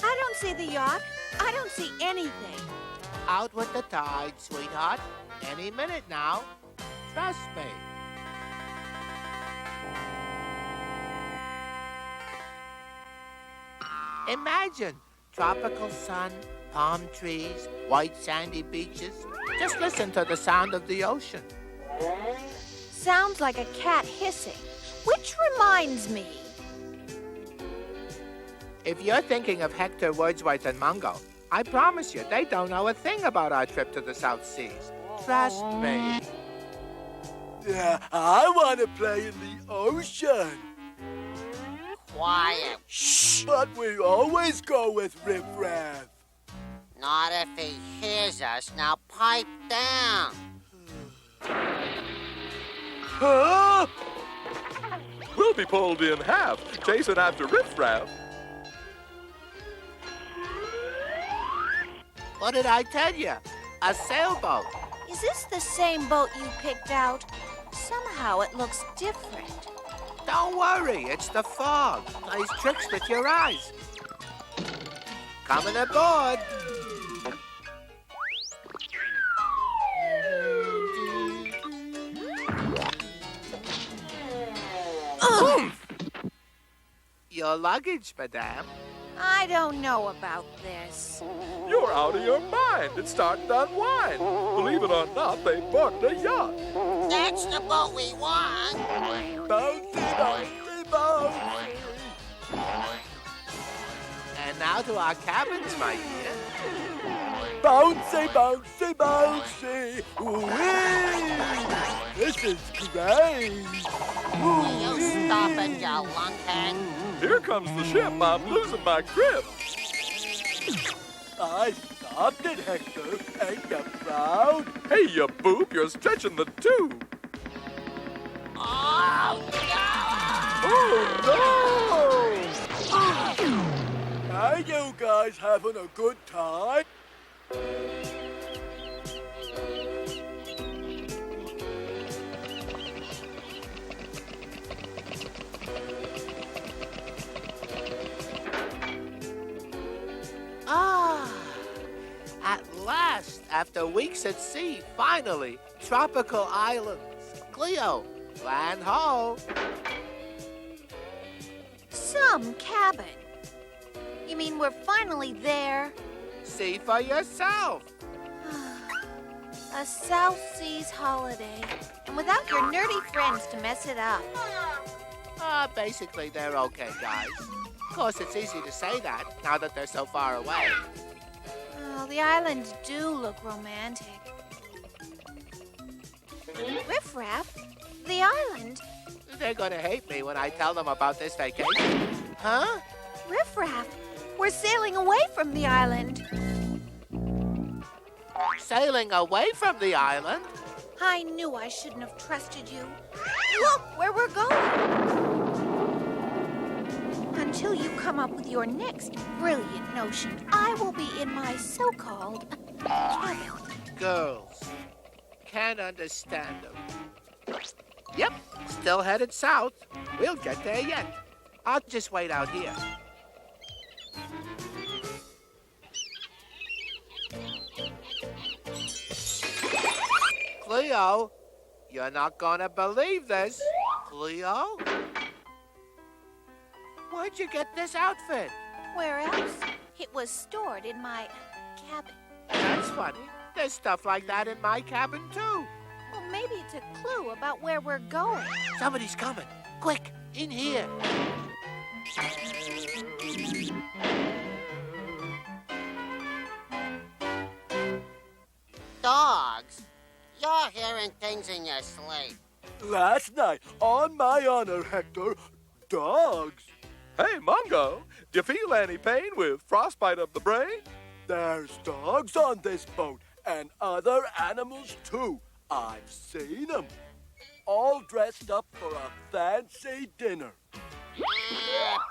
I don't see the yacht. I don't see anything. Out with the tide, sweetheart. Any minute now. Trust me. Imagine tropical sun, palm trees, white sandy beaches. Just listen to the sound of the ocean. Sounds like a cat hissing, which reminds me. If you're thinking of Hector, Wordsworth, and Mungo, I promise you, they don't know a thing about our trip to the South Seas. Trust me. Yeah, I want to play in the ocean. Quiet. Shh. But we always go with Riff-Raff. Not if he hears us. Now pipe down. Huh? We'll be pulled in half, chasing after Riff-Raff. What did I tell you? A sailboat. Is this the same boat you picked out? Somehow it looks different. Don't worry, it's the fog. Plays tricks with your eyes. Coming aboard. Your luggage, madame. I don't know about this. You're out of your mind. It's starting to unwind. Believe it or not, they booked a yacht. That's the boat we want. Bouncy, bouncy, bouncy. And now to our cabins, my dear. Bouncy, bouncy, bouncy. Whee! This is great. You stop it, you lunkhead. Here comes the ship. I'm losing my grip. I stopped it, Hector. Ain't you proud? Hey, you boop, you're stretching the tube. Oh, Oh, no! Are you guys having a good time? Ah, at last, after weeks at sea, finally, tropical islands. Cleo, land ho. Some cabin. You mean we're finally there? See for yourself. A South Seas holiday. And without your nerdy friends to mess it up. Basically, they're okay, guys. Of course, it's easy to say that now that they're so far away. Oh, the islands do look romantic. Riff-Raff, the island. They're gonna hate me when I tell them about this vacation. Huh? Riff-Raff, we're sailing away from the island. Sailing away from the island? I knew I shouldn't have trusted you. Look where we're going. Until you come up with your next brilliant notion, I will be in my so-called cabin. Girls. Can't understand them. Yep, still headed south. We'll get there yet. I'll just wait out here. Cleo, you're not gonna believe this. Cleo? Where'd you get this outfit? Where else? It was stored in my cabin. That's funny. There's stuff like that in my cabin, too. Well, maybe it's a clue about where we're going. Somebody's coming. Quick, in here. dogs. You're hearing things in your sleep. Last night, on my honor, Hector, dogs. Hey, Mungo, do you feel any pain with frostbite of the brain? There's dogs on this boat, and other animals too. I've seen them. All dressed up for a fancy dinner.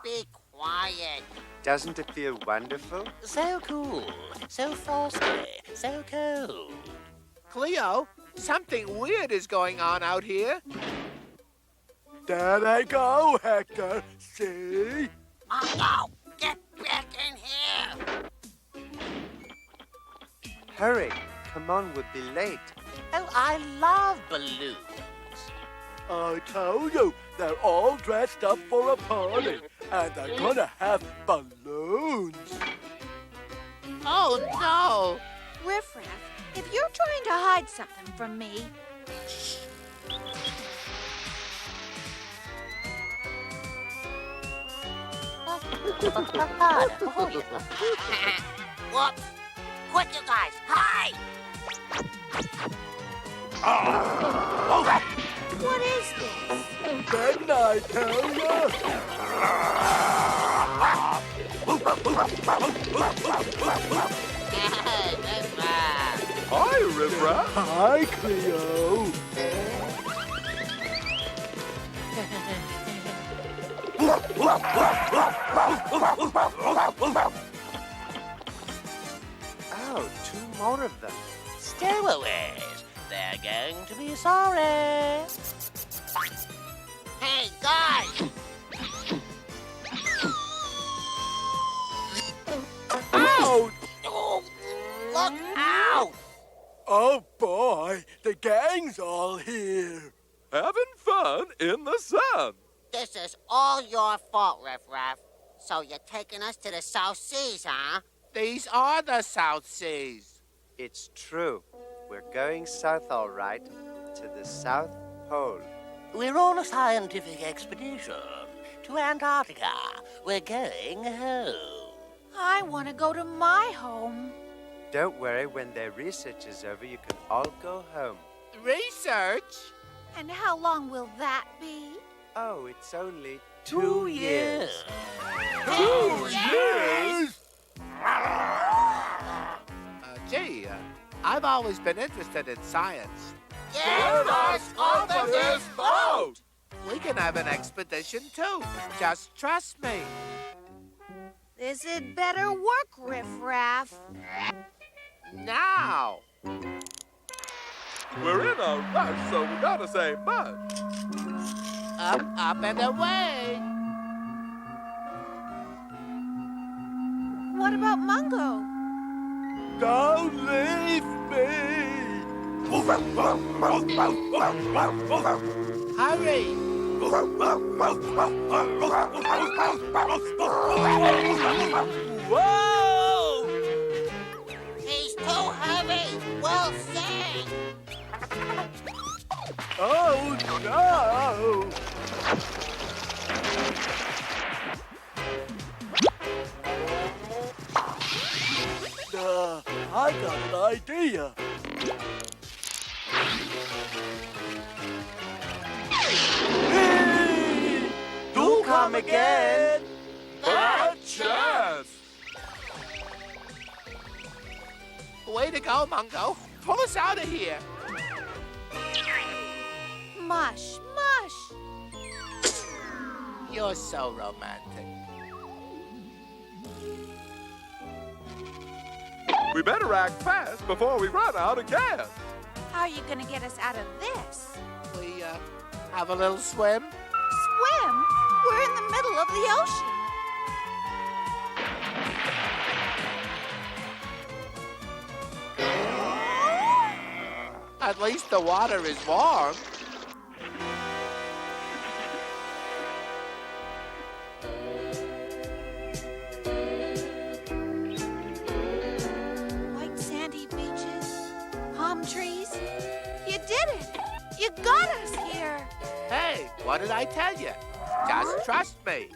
Be quiet. Doesn't it feel wonderful? So cool, so frosty, so cold. Cleo, something weird is going on out here. There they go, Hector. See? Mungo, get back in here. Hurry, come on, we'll be late. Oh, I love balloons. I told you, they're all dressed up for a party, and they're gonna have balloons. Oh, no. Riff-Raff, if you're trying to hide something from me, Whoops. Quick, you guys, hide. what is this? Didn't I tell you? Hi, Riff-Raff. Hi, Cleo. Oh, 2 more of them. Stowaways, they're going to be sorry. Hey, guys. Ouch! Oh, look out. Oh, boy, the gang's all here. Having fun in the sun. This is all your fault, Riff-Raff. So you're taking us to the South Seas, huh? These are the South Seas. It's true. We're going south, all right, to the South Pole. We're on a scientific expedition to Antarctica. We're going home. I want to go to my home. Don't worry, when their research is over, you can all go home. Research? And how long will that be? Oh, it's only 2 years. 2 years? Gee, I've always been interested in science. Get us off of this boat. We can have an expedition, too. Just trust me. This had better work, Riff-Raff. Now. We're in a rush, so we gotta say much. Up, up, and away. What about Mungo? Don't leave me. Hurry. Whoa! He's too heavy. We'll sink. Oh, no! I got an idea. Hey! Do come again. Bad chance. Way to go, Mungo. Pull us out of here. Mush, mush. You're so romantic. We better act fast before we run out of gas. How are you going to get us out of this? We, have a little swim? Swim? We're in the middle of the ocean. At least the water is warm. White sandy beaches, palm trees. You did it! You got us here! Hey, what did I tell you? Just trust me.